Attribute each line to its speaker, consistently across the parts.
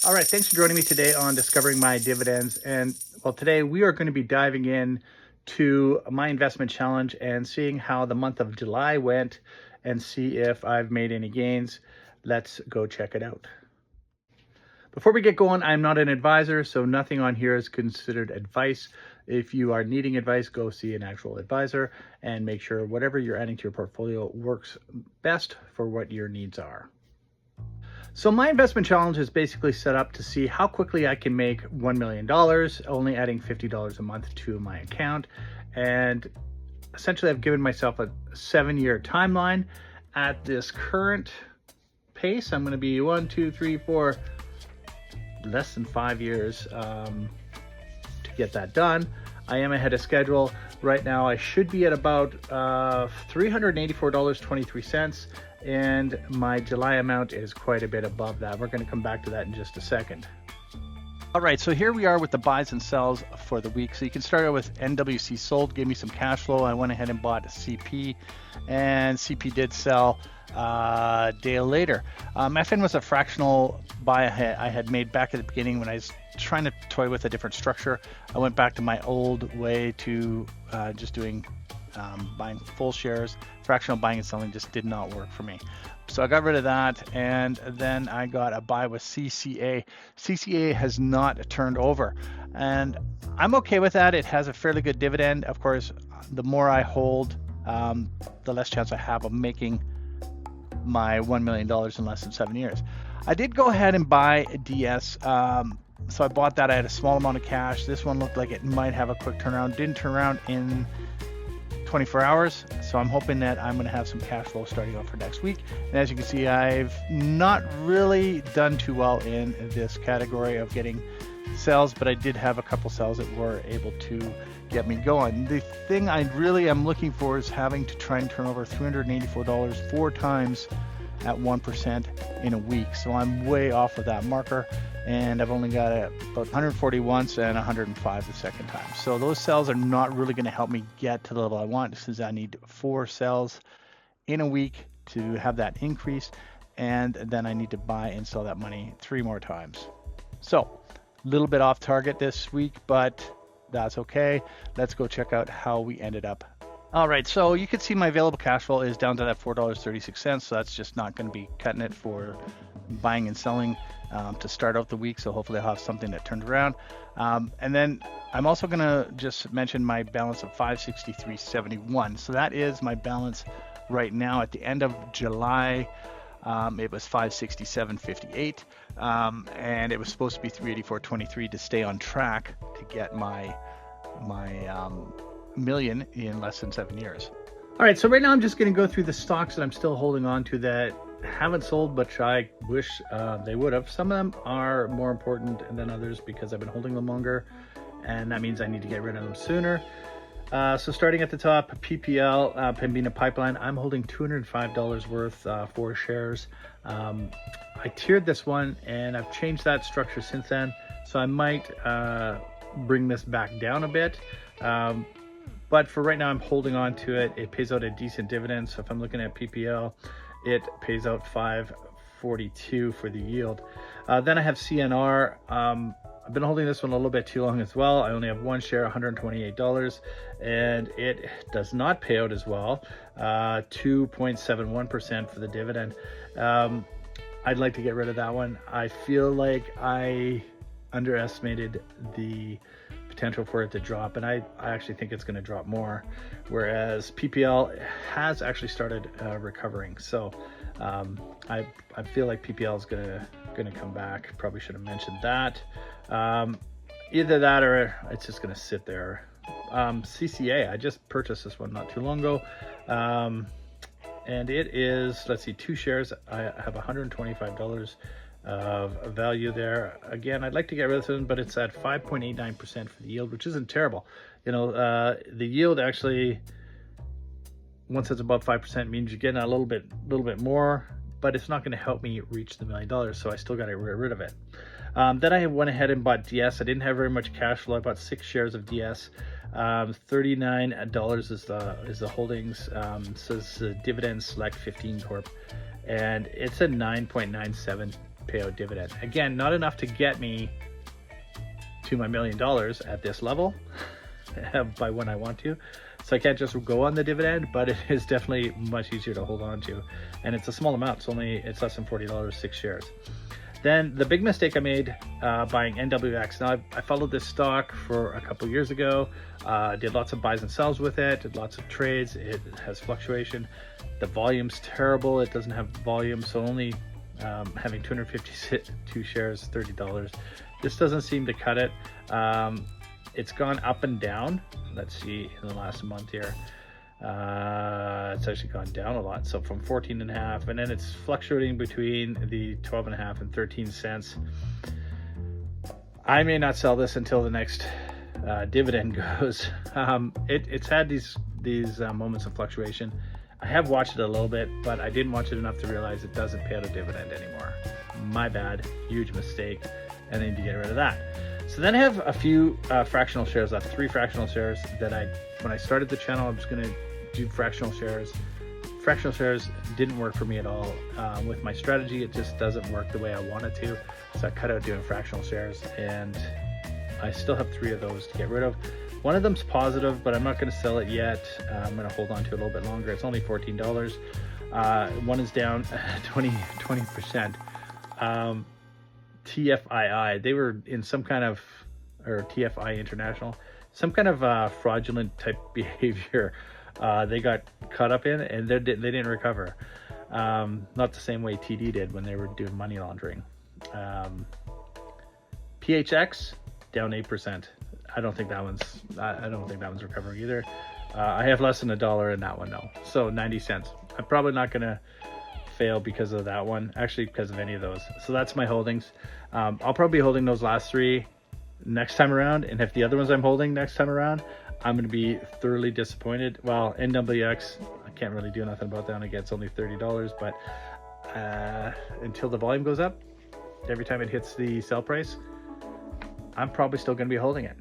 Speaker 1: All right, thanks for joining me today on Discovering My Dividends. And well, today we are going to be diving in to my investment challenge and seeing how the month of July went and see if I've made any gains. Let's go check it out. Before we get going, I'm not an advisor, so nothing on here is considered advice. If you are needing advice, go see an actual advisor and make sure whatever you're adding to your portfolio works best for what your needs are. So my investment challenge is basically set up to see how quickly I can make $1 million, only adding $50 a month to my account. And essentially I've given myself a 7-year timeline. At this current pace, I'm going to be 1, 2, 3, 4, less than 5 years to get that done. I am ahead of schedule. Right now I should be at about $384.23, and my July amount is quite a bit above that. We're going to come back to that in just a second. All right, so here we are with the buys and sells for the week. So you can start out with NWC sold, gave me some cash flow. I went ahead and bought CP, and CP did sell a day later. FN was a fractional buy I had made back at the beginning when I was trying to toy with a different structure. I went back to my old way to just doing buying full shares. Fractional buying and selling just did not work for me. So I got rid of that, and then I got a buy with CCA. CCA has not turned over, and I'm okay with that. It has a fairly good dividend. Of course, the more I hold, the less chance I have of making my $1 million in less than 7 years. I did go ahead and buy DS. So I bought that. I had a small amount of cash. This one looked like it might have a quick turnaround. Didn't turn around in 24 hours. So I'm hoping that I'm going to have some cash flow starting out for next week. And as you can see, I've not really done too well in this category of getting sales, but I did have a couple sales that were able to get me going. The thing I really am looking for is having to try and turn over $384 4 times at 1% in a week. So I'm way off of that marker, and I've only got about 140 once and 105 the second time. So those sales are not really going to help me get to the level I want, since I need 4 sales in a week to have that increase, and then I need to buy and sell that money 3 more times. So a little bit off target this week, but that's okay. Let's go check out how we ended up. All right, so you can see my available cash flow is down to that $4.36. So that's just not going to be cutting it for buying and selling to start out the week. So hopefully I'll have something that turns around. And then I'm also going to just mention my balance of $563.71. So that is my balance right now. At the end of July, it was $567.58, and it was supposed to be $384.23 to stay on track to get my million in less than 7 years. All right, so right now I'm just going to go through the stocks that I'm still holding on to that haven't sold, but I wish they would have. Some of them are more important than others because I've been holding them longer, and that means I need to get rid of them sooner. So starting at the top, PPL, Pembina Pipeline, I'm holding $205 worth, 4 shares. I tiered this one, and I've changed that structure since then, so I might bring this back down a bit. But for right now, I'm holding on to it. It pays out a decent dividend. So if I'm looking at PPL, it pays out $5.42 for the yield. Then I have CNR. I've been holding this one a little bit too long as well. I only have 1 share, $128, and it does not pay out as well. 2.71% for the dividend. I'd like to get rid of that one. I feel like I underestimated the potential for it to drop, and I actually think it's going to drop more, whereas PPL has actually started recovering. So I feel like PPL is going to come back. Probably should have mentioned that. Either that or it's just going to sit there. CCA, I just purchased this one not too long ago, and it is, let's see, 2 shares. I have $125 of value there. Again, I'd like to get rid of this one, but it's at 5.89% for the yield, which isn't terrible. You know, the yield actually, once it's above 5%, means you're getting a little bit more, but it's not going to help me reach the $1 million. So I still got to get rid of it. Then I went ahead and bought DS. I didn't have very much cash flow. I bought 6 shares of DS. $39 is the holdings. Says dividend select 15 corp, and it's a 9.97 pay out dividend. Again, not enough to get me to my $1 million at this level by when I want to. So I can't just go on the dividend, but it is definitely much easier to hold on to. And it's a small amount. It's less than $40, 6 shares. Then the big mistake I made buying NWX. Now I followed this stock for a couple years ago, did lots of buys and sells with it, did lots of trades. It has fluctuation. The volume's terrible. It doesn't have volume, so only having 252 shares, $30. This doesn't seem to cut it. It's gone up and down. Let's see in the last month here. It's actually gone down a lot. So from 14.5, and then it's fluctuating between the 12.5 and 13 cents. I may not sell this until the next dividend goes. It's had these moments of fluctuation. I have watched it a little bit, but I didn't watch it enough to realize it doesn't pay out a dividend anymore. My bad, huge mistake. And I need to get rid of that. So then I have a few fractional shares left, 3 fractional shares that when I started the channel, I was going to do fractional shares. Fractional shares didn't work for me at all. With my strategy, it just doesn't work the way I want it to. So I cut out doing fractional shares, and I still have 3 of those to get rid of. One of them's positive, but I'm not going to sell it yet. I'm going to hold on to it a little bit longer. It's only $14. One is down 20%. TFII, they were in some kind of, or TFI International, some kind of fraudulent type behavior they got caught up in, and they didn't recover. Not the same way TD did when they were doing money laundering. PHX down 8%. I don't think that one's recovering either. I have less than $1 in that one though, so 90 cents. I'm probably not gonna fail because of that one, actually because of any of those. So that's my holdings. I'll probably be holding those last 3 next time around, and if the other ones I'm holding next time around, I'm going to be thoroughly disappointed. Well, NWX, I can't really do nothing about that. Again, it's only $30, but until the volume goes up, every time it hits the sell price, I'm probably still going to be holding it.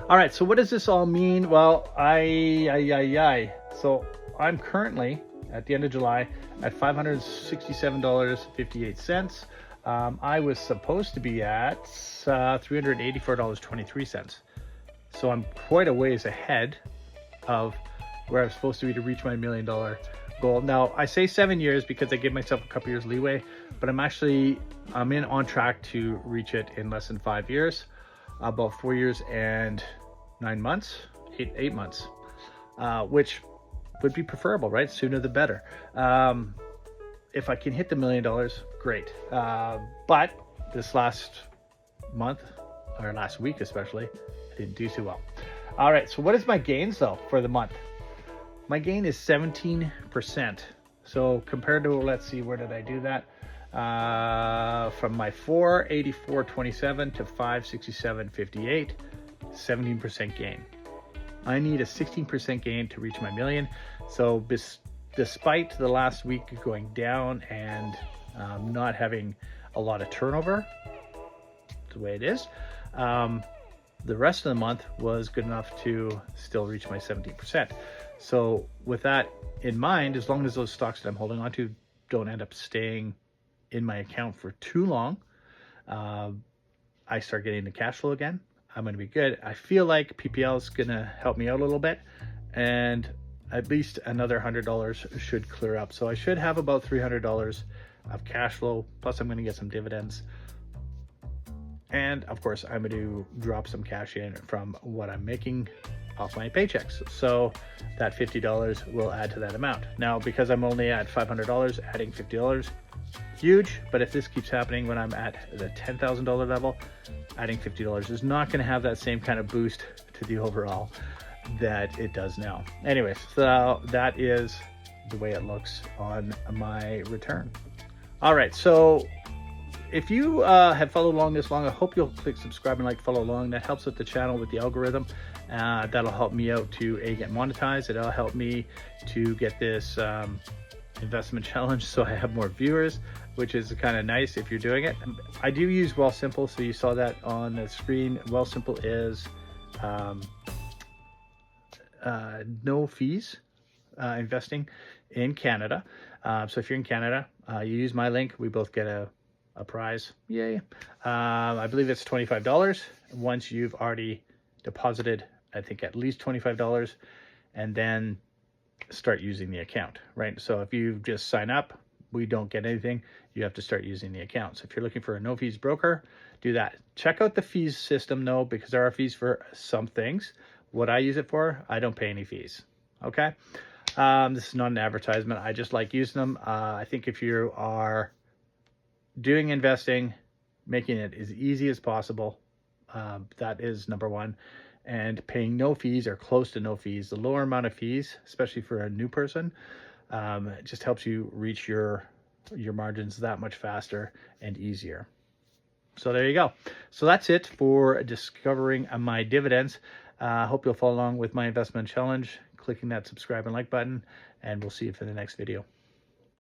Speaker 1: All right, so what does this all mean? Well, so I'm currently at the end of July at $567.58. I was supposed to be at $384.23. So I'm quite a ways ahead of where I'm supposed to be to reach my $1 million goal. Now, I say 7 years because I give myself a couple years leeway, but I'm on track to reach it in less than 5 years, about 4 years and 9 months, eight months, which would be preferable, right? Sooner the better. If I can hit the $1 million, great. But this last month, or last week especially, I didn't do too well. All right, so what is my gains though for the month? My gain is 17%. So compared to, let's see, where did I do that? From my 484.27 to 567.58, 17% gain. I need a 16% gain to reach my $1 million. So despite the last week going down and not having a lot of turnover, the way it is, the rest of the month was good enough to still reach my 17%. So with that in mind, as long as those stocks that I'm holding on to don't end up staying in my account for too long, I start getting the cash flow again, I'm going to be good. I feel like PPL is going to help me out a little bit, and at least another $100 should clear up. So I should have about $300 of cash flow, plus I'm going to get some dividends. And of course, I'm going to drop some cash in from what I'm making off my paychecks. So that $50 will add to that amount. Now, because I'm only at $500, adding $50, huge. But if this keeps happening when I'm at the $10,000 level, adding $50 is not going to have that same kind of boost to the overall that it does now. Anyways, so that is the way it looks on my return. All right, so if you have followed along this long, I hope you'll click subscribe and follow along. That helps with the channel, with the algorithm. That'll help me out to get monetized. It'll help me to get this investment challenge so I have more viewers, which is kind of nice if you're doing it. I do use Wealthsimple, so you saw that on the screen. Wealthsimple is no fees investing in Canada. So if you're in Canada, you use my link, we both get a a prize. Yay. I believe it's $25 once you've already deposited, I think, at least $25, and then start using the account, right? So if you just sign up, we don't get anything. You have to start using the account. So if you're looking for a no fees broker, do that. Check out the fees system though, because there are fees for some things. What I use it for, I don't pay any fees. Okay. This is not an advertisement. I just like using them. I think if you are doing investing, making it as easy as possible, that is number one. And paying no fees or close to no fees. The lower amount of fees, especially for a new person, it just helps you reach your margins that much faster and easier. So there you go. So that's it for discovering my dividends. Hope you'll follow along with my investment challenge, clicking that subscribe and like button, and we'll see you for the next video.